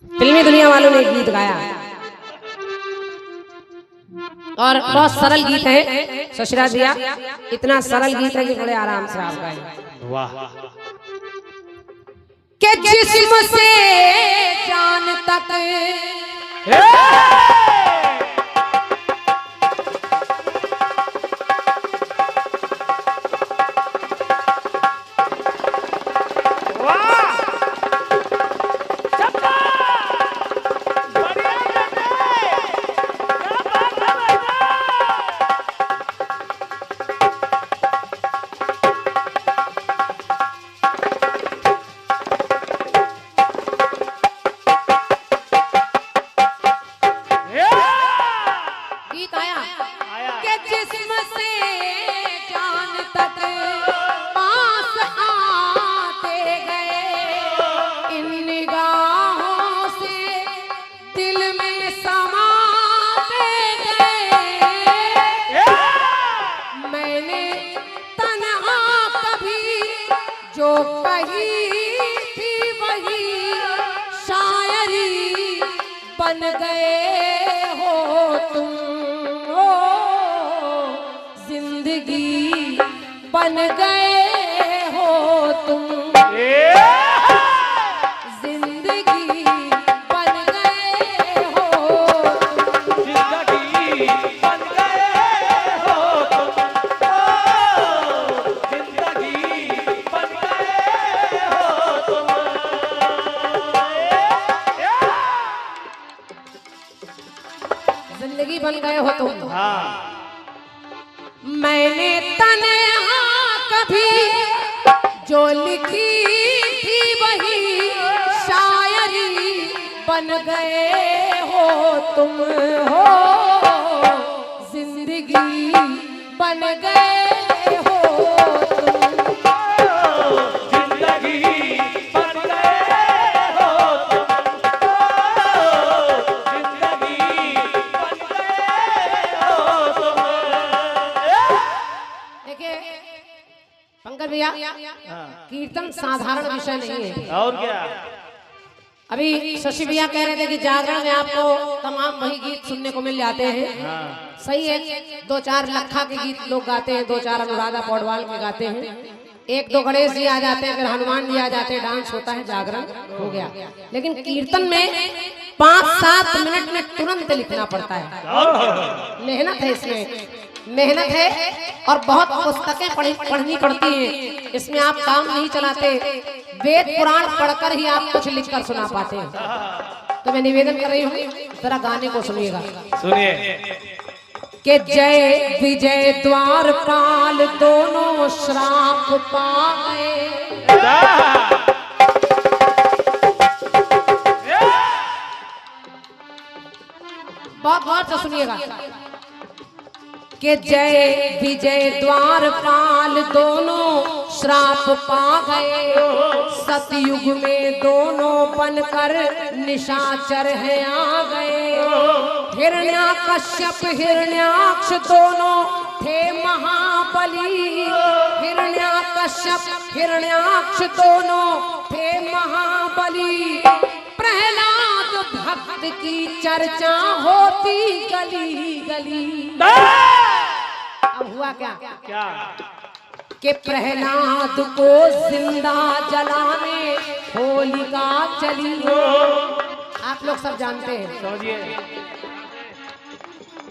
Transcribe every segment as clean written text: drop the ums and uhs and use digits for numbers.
फिल्मी दुनिया वालों ने गीत गाया और बहुत सरल गीत है। ससुरा दिया इतना सरल गीत है कि बड़े आराम से आप गाएं। वाह के जिस्म से जान तक जो कही थी वही शायरी बन गए हो तुम, ओ जिंदगी बन गए हो तुम, जिंदगी बन गए हो तुम, जिंदगी बन गए हो तुम, जिंदगी बन गए हो तुम। जिंदगी बन गए हो तुम। हाँ मैंने तन्हा कभी जो लिखी थी वही शायरी बन गए हो तुम, हो जिंदगी बन गए हो तुम, जिंदगी बन गए हो तुम, जिंदगी बन गए हो तुम। देखिए पंकज भैया, कीर्तन साधारण विषय नहीं है। और क्या अभी शशि भैया कह रहे थे कि जागरण में आपको तमाम वही गीत सुनने को मिल जाते हैं। सही है, दो चार लखा के गीत लोग गाते हैं, दो चार अनुराधा पौडवाल के गाते हैं, एक दो गणेश जी आ जाते हैं, फिर हनुमान जी आ जाते हैं, डांस होता है, जागरण हो गया। लेकिन कीर्तन में 5-7 मिनट में तुरंत लिखना पड़ता है। मेहनत है इसमें, मेहनत है और बहुत पुस्तकें पढ़नी पड़ती हैं। इसमें आप काम नहीं चलाते, वेद पुराण पढ़कर ही आप कुछ लिखकर सुना पाते हैं। तो मैं निवेदन कर रही हूँ, जरा गाने को सुनिएगा। सुनिए कि जय विजय द्वारपाल दोनों श्राप पा गए। बहुत गौर से सुनिएगा कि जय विजय द्वारपाल दोनों श्राप पा गए, सतयुग में दोनों बनकर निशाचर है आ गए। हिरण्याकश्यप हिरण्याक्ष दोनों थे महाबली, हिरण्याकश्यप हिरण्याक्ष दोनों थे महाबली। प्रहलाद भक्त की चर्चा होती गली गली। अब हुआ क्या क्या कि प्रहलाद को जिंदा जलाने होलिका चली। आप लोग सब जानते हैं, समझिए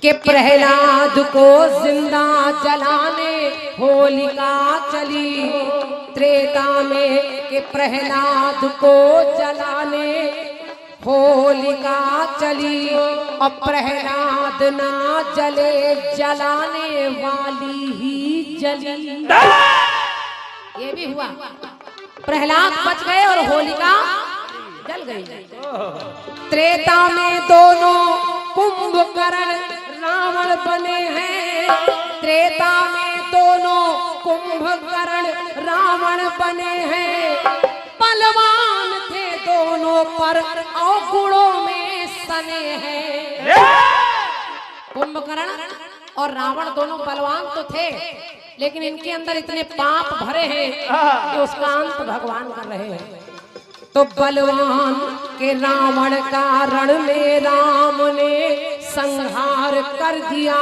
कि प्रहलाद को जिंदा जलाने होलिका चली। त्रेता में कि प्रहलाद को जलाने होलिका चली, और प्रहलाद ना जले जलाने वाली ही जली। ये भी हुआ, प्रहलाद बच गए और होलिका जल गई। त्रेता में दोनों कुंभकर्ण रावण बने हैं, त्रेता में दोनों कुंभकर्ण रावण बने हैं। बलवान थे दोनों पर अवगुणों में सने हैं। कुंभकर्ण और रावण दोनों बलवान तो थे, लेकिन इनके अंदर इतने पाप भरे हैं कि उसका अंत भगवान कर रहे हैं। तो बलवान कि रावण का रण में राम ने संहार कर दिया,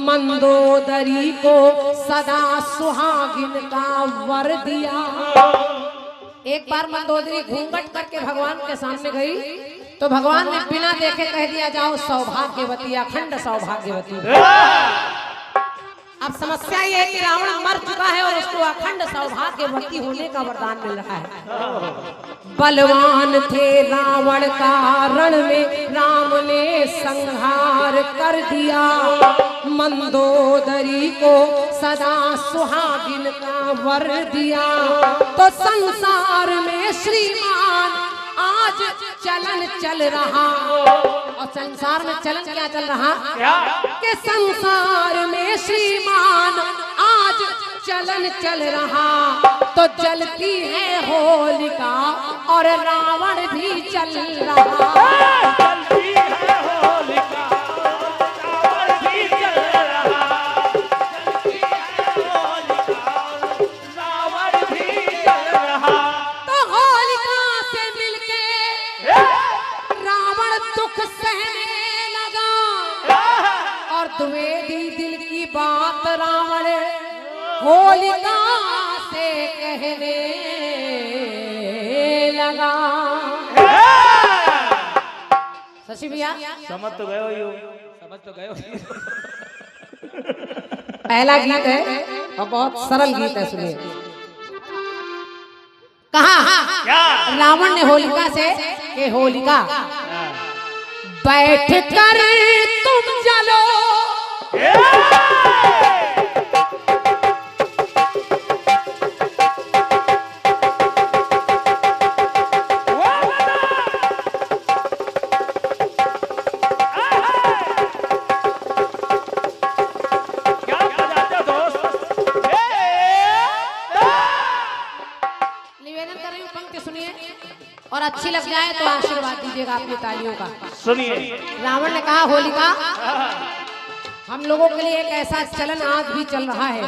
मंदोदरी को सदा सुहागिन का वर दिया। एक बार मंदोदरी घूंघट करके भगवान के सामने गई तो भगवान ने बिना देखे कह दिया, जाओ सौभाग्यवती, अखंड सौभाग्यवती। अब समस्या ये है कि रावण मर चुका है और उसको अखंड सौभाग्यवती होने का वरदान मिल रहा है। बलवान थे रावण का रण में राम ने संहार कर दिया, मंदोदरी को सदा सुहागिन का वर दिया। तो संसार में श्रीमान आज चलन चल रहा, और संसार में चलन क्या चल रहा कि संसार में श्रीमान आज चलन चल रहा। तो जलती है होलिका और रावण भी चल रहा, जलती है होलिका रावण भी चल रहा, जलती है होलिका रावण भी चल रहा। तो होलिका से मिलके रावण दुख सहने लगा, और द्वेदी दिल की बात रावण होलिका से कहने लगा। शशि भैया समझ तो गए हो यू, समझ तो गए हो। पहला गीत है और बहुत सरल गीत है, सुनिए। कहा क्या रावण ने होलिका से कि होलिका बैठ कर तुम जलो, निवेदन कर रही हूँ, पंक्ति सुनिए और अच्छी लग जाए तो आशीर्वाद दीजिएगा अपनी तालियों का। सुनिए। रावण ने कहा होलिका, हम लोगों के लिए एक ऐसा चलन आज भी चल रहा है।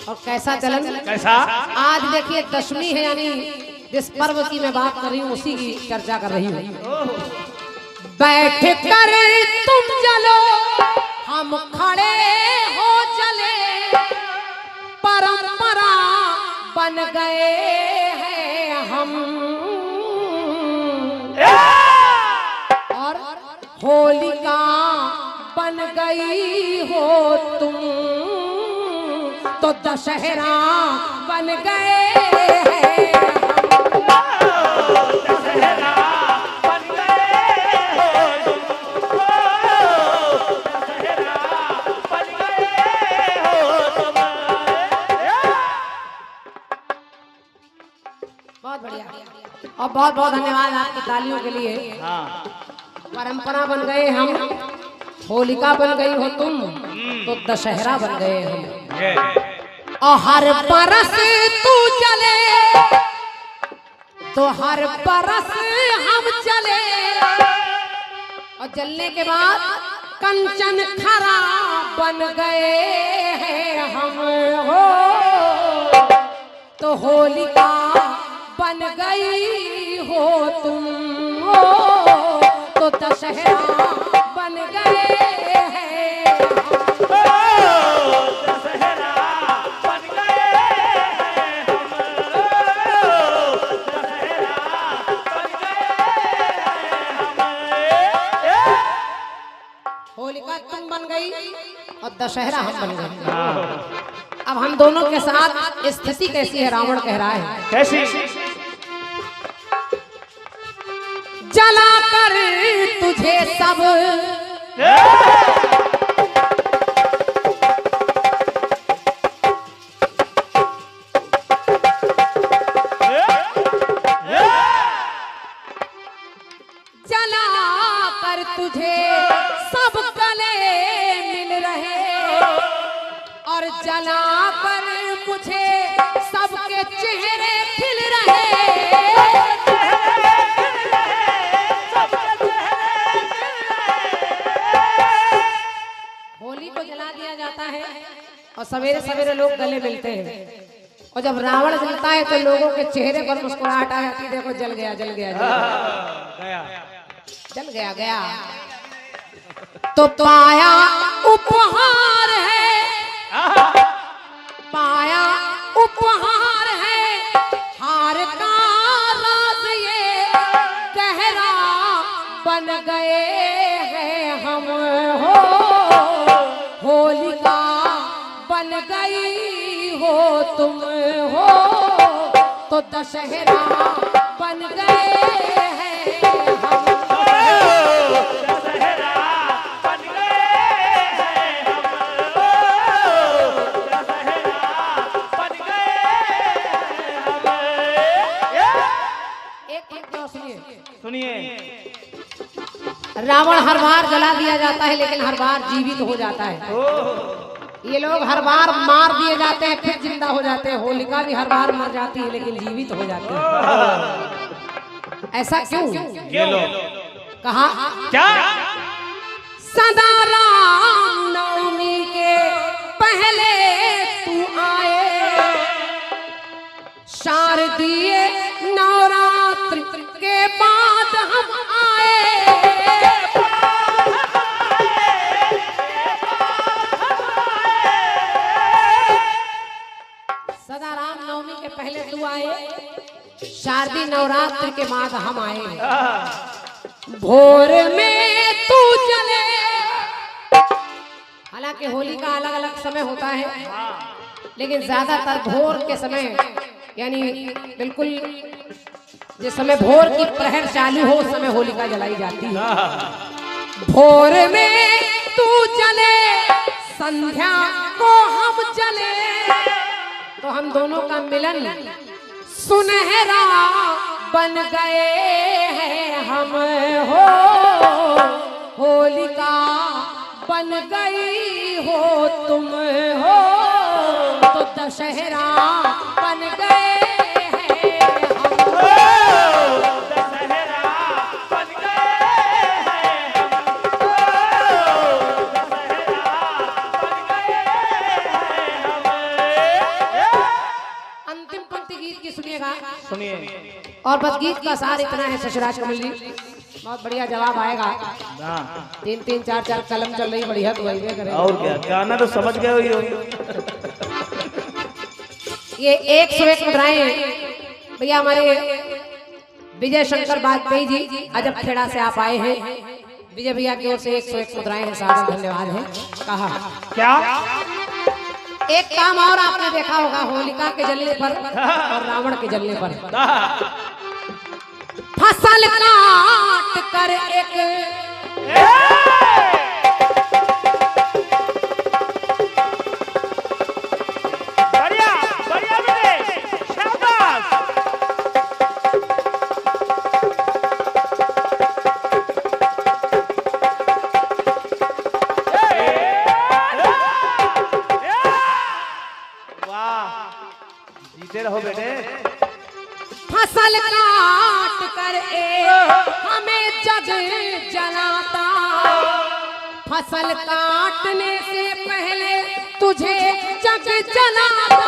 और कैसा चलन? कैसा? आज देखिए दशमी है, यानी जिस पर्व की मैं बात कर रही हूँ उसी की चर्चा कर रही हूँ। बैठ कर तुम जलो, हम खड़े हो चले, परंपरा बन गए हैं हम। और होलिका बन गई हो तुम, तो दशहरा बन गए हैं हम। दशहरा बन गए हो तुम, दशहरा बन गए हो तुम। बहुत बढ़िया और बहुत बहुत धन्यवाद आपकी तालियों के लिए। हाँ। परंपरा बन गए हम, होलिका बन गई हो तुम, तो दशहरा बन गए हम। और हर बरस तू चले तो हर बरस हम चले, और जलने के बाद कंचन खरा बन गए हैं हम। हो तो होलिका बन गई हो तुम, हो तो दशहरा बन गए हैं हम। दशहरा बन गए हैं हम, दशहरा बन गए हैं हम। होलिका तुम बन गई और दशहरा हम बन गए। अब हम दोनों के साथ स्थिति कैसी है? रावण कह रहा है कैसी? जला कर तुझे सब जला कर तुझे सब गले मिल रहे, और जला कर मुझे सबके चेहरे खिल रहे। होली को जला दिया जाता है और सवेरे सवेरे लोग गले मिलते हैं, और जब रावण जलता है तो लोगों के चेहरे पर मुस्कुराहट आ जाती है, देखो जल गया जल गया जल गया जल गया गया। तो पाया उपहार है, पाया उपहार है, हार का राज ये गहरा बन गए हैं हम हो, होलिका बन गई हो तुम हो, तो दशहरा बन गए हैं हम। दशहरा बन गए हैं हम, दशहरा बन गए हैं हम। एक और सुनिए, सुनिए। रावण हर बार जला दिया जाता है लेकिन हर बार जीवित हो जाता है। ये लोग हर बार मार दिए जाते हैं फिर जिंदा हो जाते हैं। होलिका भी हर बार मर जाती है लेकिन जीवित हो जाती है। ऐसा क्यों? कहा क्या? सदा राम नवमी के पहले तू आए, शारदीय नवरात्र के बाद हम आए। सदा राम नवमी के पहले तू आए, शारदीय नवरात्र के बाद हम आए। भोर में तू चले, हालांकि होली का अलग अलग समय होता है लेकिन ज्यादातर भोर के समय, यानी बिल्कुल जिस समय भोर की प्रहर चालू हो उस समय होलिका जलाई जाती है। भोर में तू चले, संध्या को हम चले, तो हम दोनों का मिलन सुनहरा बन गए हैं हम हो, होलिका बन गई हो तुम हो, तो दशहरा बन गए हैं हम। दशहरा बन गए हैं हम, दशहरा बन गए हैं हम। अंतिम पंक्ति गीत की सुनिएगा। सुनिए। और बस गीत का सार इतना है ससुराज कमल जी, बहुत बढ़िया जवाब आएगा। 3-3 4-4 कलम चल रही, बढ़िया तो वही करेगा। और क्या गाना तो समझ गए हो ही। ये 101 मुद्राएं भैया हमारे विजय शंकर वाजपेयी जी अजब खेड़ा से आप आए हैं। विजय भैया की ओर से 101 मुद्राएं हैं, सादर धन्यवाद है। कहा क्या? एक काम और आपने देखा होगा, होलिका के जलने पर और रावण के जलने पर फसल काट कर एक बढ़िया बढ़िया बेटे, शाबाश। वाह, जीते रहो बेटे। फसल काट कर एक हमें जग जलाता, फसल काटने से पहले तुझे जग जलाता।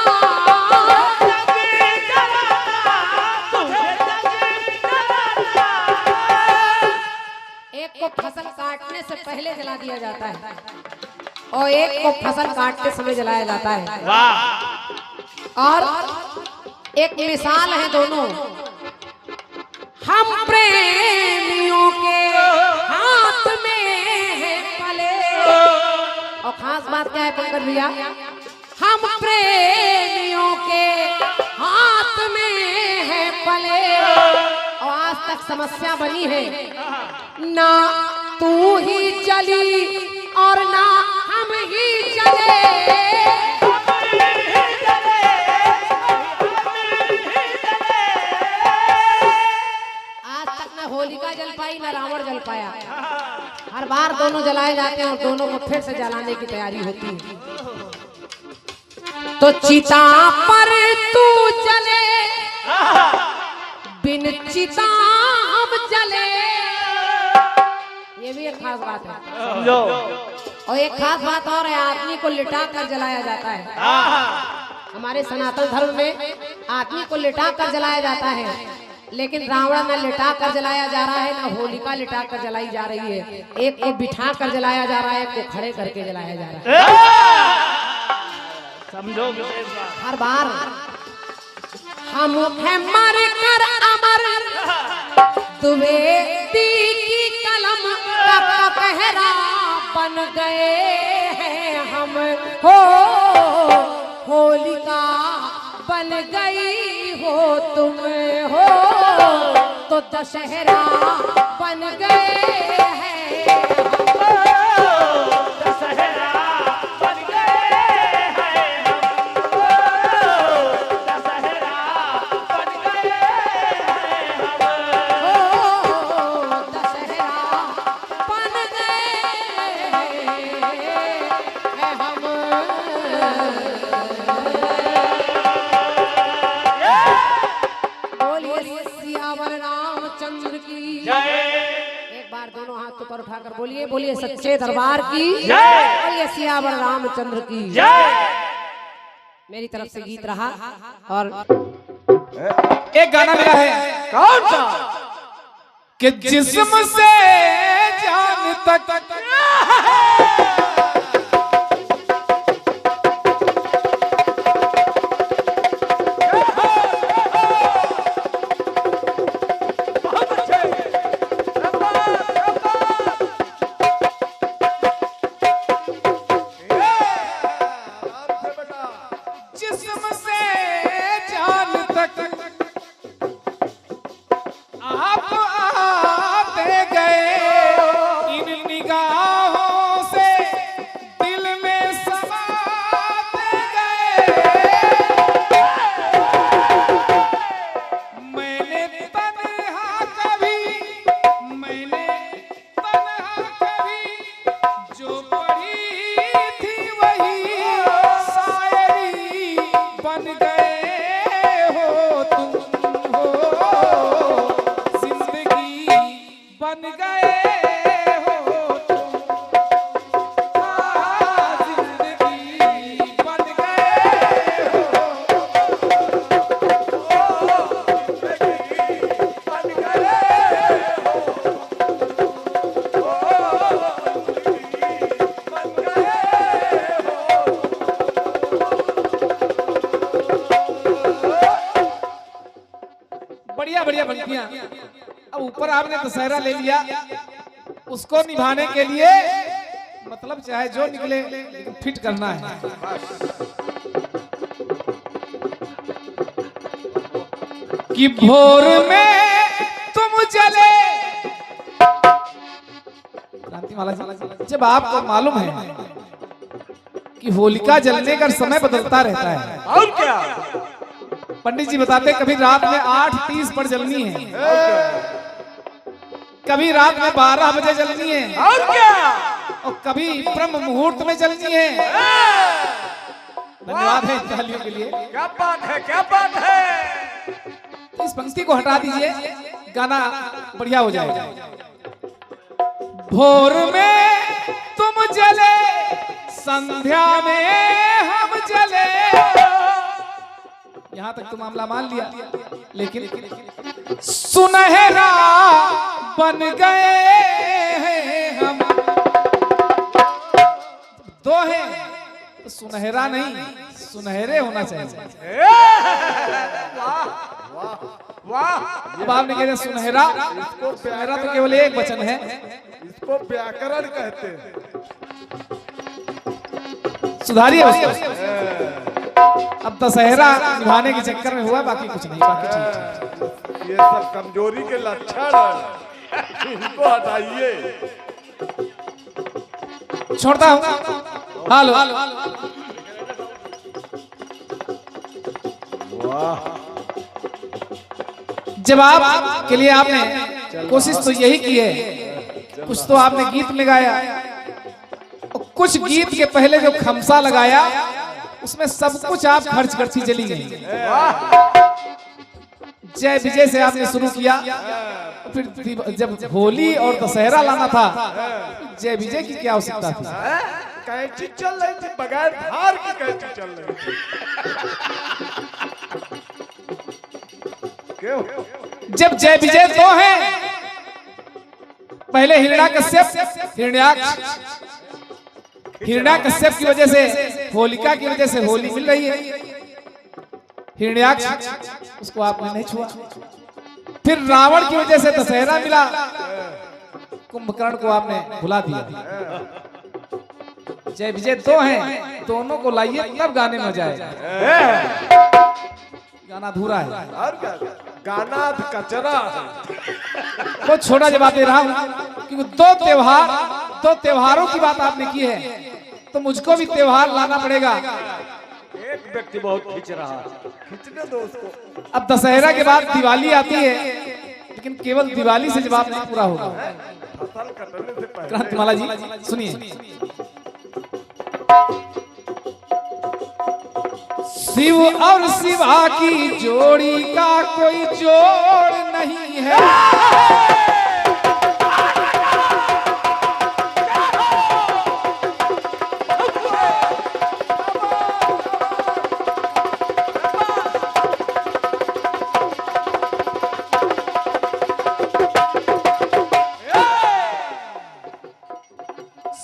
एक को फसल काटने से पहले जला दिया जाता है और एक को फसल काटते समय जलाया जाता है। वाह। और एक मिसाल है दोनों, हम प्रेमियों के हाथ में है पले। और खास बात क्या है पंकज भैया, हम प्रेमियों के हाथ में है पले। और आज तक समस्या बनी है, ना तू ही चली और ना हम ही चले। होलिका जल पाई ना रावण जल पाया। हर बार दोनों जलाए जाते हैं और दोनों को फिर से जलाने की तैयारी होती है। तो चिता पर तू चले, बिन चिता हम चले। ये भी एक खास बात है, समझो। और एक खास बात और है, आदमी को लिटा कर जलाया जाता है हमारे सनातन धर्म में आदमी को लिटा कर जलाया जाता है, लेकिन रावण न लिटा कर जलाया जा रहा है, न होलिका लिटा कर जलाई जा रही है। एक को बिठा कर जलाया जा रहा है, एक को खड़े करके जलाया जा रहा है। समझो हर बार हम हैं मर कर अमर, द्विवेदी की कलम का कहरा बन गए हैं हम। हो होलिका बन गई हो तुम, हो तो दशहरा बन गए हैं हम। दशहरा बन गए हैं हम, दशहरा बन गए हैं हम। हो दशहरा बन गए हैं हम। बोलिए सियावर रामचंद्र की जय। एक बार दोनों हाथ ऊपर उठाकर बोलिए, बोलिए सच्चे दरबार की जय। बोलिए सियावर रामचंद्र की जय। मेरी तरफ से गीत रहा। और एक गाना मेरा है कौन सा? कि जिस्म से जान तक बहुत अच्छे। जिस्म से जान तक आप आते गए, इन निगाहों से दिल में समाते गए। मैंने तन्हा कभी जो पढ़ी थी वही शायरी बन गए हो तुम, हो जिंदगी बन गए हो तुम, जिंदगी बन गए हो। बढ़िया बढ़िया पंक्तियां। अब ऊपर आपने दशहरा ले लिया, उसको निभाने के लिए मतलब चाहे जो निकले लेकिन फिट करना है। कि भोर में तुम जले, क्रांतिमाला जी, जब आपको मालूम है कि होलिका जलने का समय बदलता रहता है, और क्या? पंडित जी बताते कभी रात में 8:30 पर जलनी है, कभी रात में 12 बजे जलनी है, और क्या? और कभी ब्रह्म मुहूर्त में जलनी है। धन्यवाद है तालियों के लिए। क्या बात है, क्या बात है। इस पंक्ति को हटा दीजिए, गाना बढ़िया हो जाएगा। भोर में तुम जले, संध्या में हम जले, यहां तक तो मामला मान लिया, लेकिन सुनहरा बन गए हैं हम। दो है तो सुनहरा नहीं, सुनहरे होना चाहिए। वाह। अब आपने कह दिया सुनहरा, सुनहरा तो केवल एक वचन है, इसको व्याकरण कहते हैं। सुधारिए उसको। अब दशहरा निभाने के चक्कर में हुआ, बाकी कुछ नहीं, बाकी ठीक। ये सब कमजोरी के लक्षण है, इनको हटाइए। छोड़ता हूँ। हेलो, वाह। जवाब के लिए आपने कोशिश तो यही की है, कुछ तो आपने गीत में गाया, और कुछ गीत के पहले जो खमसा लगाया उसमें सब कुछ आप खर्च करती चली गई। जय विजय से आपने शुरू किया, फिर जब होली और दशहरा लाना था, जय विजय की क्या आवश्यकता थी? कैंची चल रही थी, बगैर धार की कैंची चल रही थी। क्यों? जब जय विजय दो हैं, पहले हिरण्याकश्यप हिरण्याकश्यप की वजह से, होलिका की वजह से होली मिल रही है। हिरण्याक्ष उसको आपने नहीं छुआ। फिर रावण की वजह से दशहरा मिला, कुंभकर्ण को आपने भुला दिया। जय विजय दो हैं, दोनों को लाइए तब गाने में जाए। गाना अधूरा है। और क्या? गाना कचरा है। बहुत छोटा जवाब दे रहा हूँ, क्योंकि दो त्योहारों की बात आपने की है, तो मुझको भी त्योहार लाना पड़ेगा। एक व्यक्ति बहुत खींच रहा है, खींचने दो उसको। अब दशहरा के बाद दिवाली आती है, लेकिन केवल दिवाली से जवाब नहीं पूरा होगा। फसल कटने से पहले क्रांतिमाला जी सुनिए। शिव और शिवा की जोड़ी का कोई जोड़ नहीं है।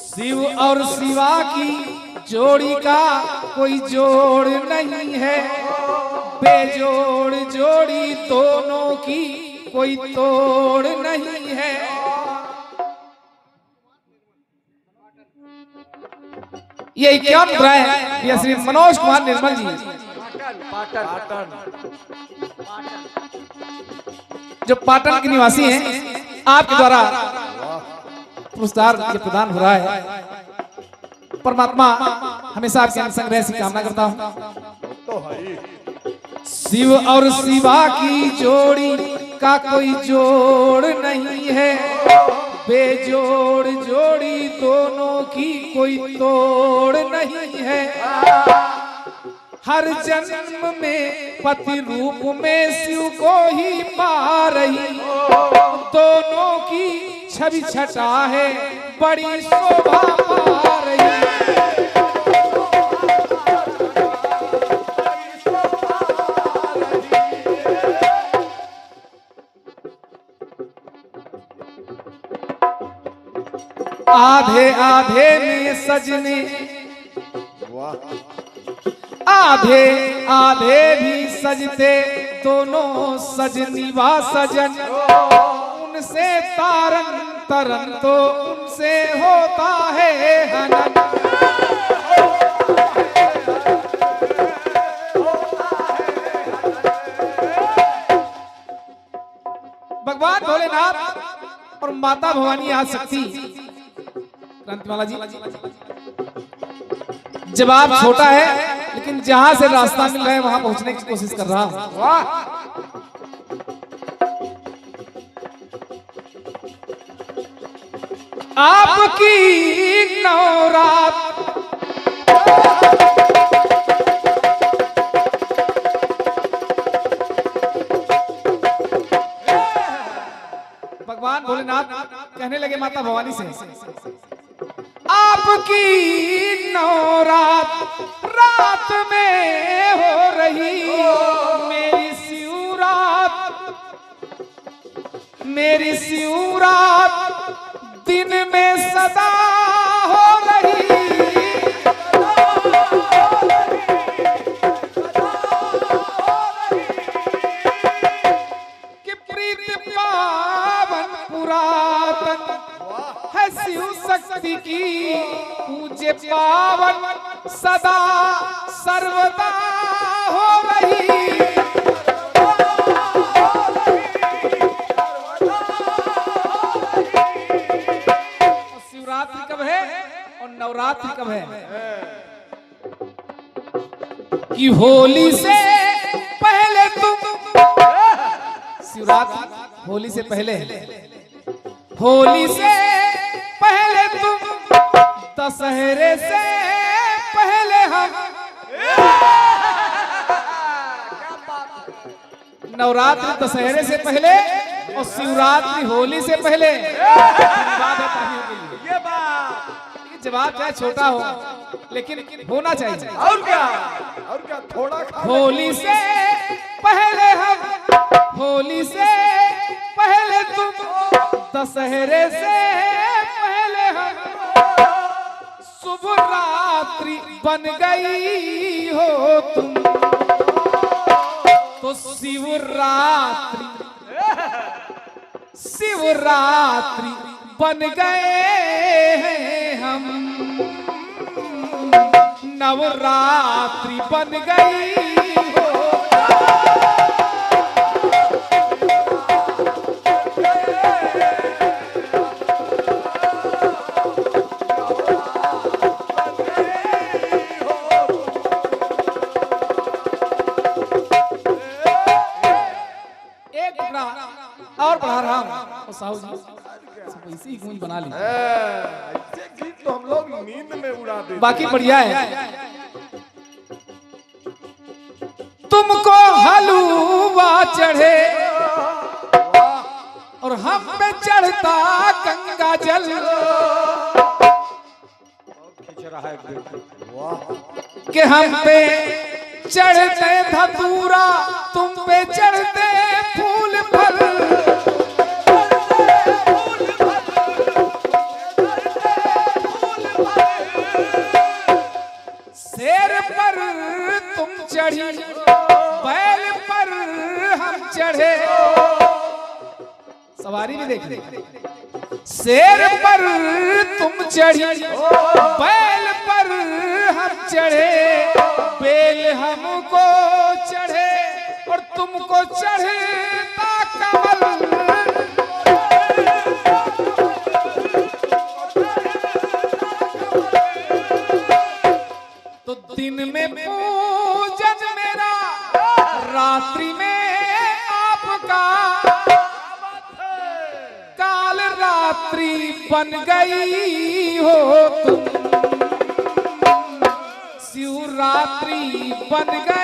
शिव और शिवा की जोड़ी का कोई जोड़ नहीं है, बेजोड़ जोड़ी दोनों की कोई तोड़ नहीं है। ये क्या मिल रहा है? ये श्री मनोज कुमार निर्मल जी, जो पाटन के निवासी हैं, आपके द्वारा पुरस्कार ये प्रदान हो रहा है। परमात्मा हमेशा आपके संग रहे, ऐसी कामना करता हूँ। तो है शिव और शिवा की जोड़ी का कोई जोड़ नहीं है, बेजोड़ जोड़ी दोनों की कोई तोड़ नहीं है। हर जन्म में पति रूप में शिव को ही पा रही, दोनों की छवि छटा है, बड़ी शोभा पा रही। आधे आधे में सजने, आधे आधे भी सजते, दोनों सजनी व सजन, उनसे तारन तरन तो उनसे होता है हनन। भगवान भोलेनाथ और माता भवानी आदिशक्ति। क्रांतिमाला जी, जवाब छोटा है, लेकिन जहां से रास्ता मिल रहा है वहां पहुंचने की कोशिश कर रहा हूं। वाह! आपकी नवरात भगवान भोलेनाथ कहने लगे माता भवानी से, आपकी नवरात रात में हो रही, मेरी शिवरात दिन में सदा हो रही। कि प्रीत पावन पुरातन है शिव शक्ति की, पूज्य पावन सदा सर्वदा हो रही। शिवरात्रि कब है और नवरात्रि कब है? कि होली से पहले तुम, शिवरात्रि होली से पहले, होली से पहले तुम, दशहरे से पहले हम, नवरात्रि दशहरे से पहले और शिवरात्रि होली से पहले। बात है, जवाब चाहे छोटा हो लेकिन होना चाहिए। और क्या थोड़ा खा ले। होली से पहले हम, होली से पहले तुम, दशहरे से पहले हम, शुभ रात्रि बन गई हो तुम, तो शिवरात्रि, शिवरात्रि बन गए हैं हम, नवरात्रि बन गई हो। एक टुकड़ा और पढ़ा रहा हूँ साहू जी, इसी ही गूंज बना ली। ऐसे गीत तो हम लोग नींद में उड़ा देते। बाकी बढ़िया है। तुमको हलवा चढ़े और हम पे चढ़ता गंगा जल, खींच रहा है। वाह कि हम पे चढ़ते धतूरा, तुम पे चढ़ते फूल फल, शेर पर तुम चढ़ी, बैल पर हम चढ़े, सवारी भी देख ले। शेर पर तुम चढ़ी, बैल पर हम चढ़े, बेल हमको चढ़े और तुमको चढ़ता कमल, तो दिन में पूजन मेरा, रात्रि में आपका, काल रात्रि बन गई हो तुम, शिवरात्रि बन गई।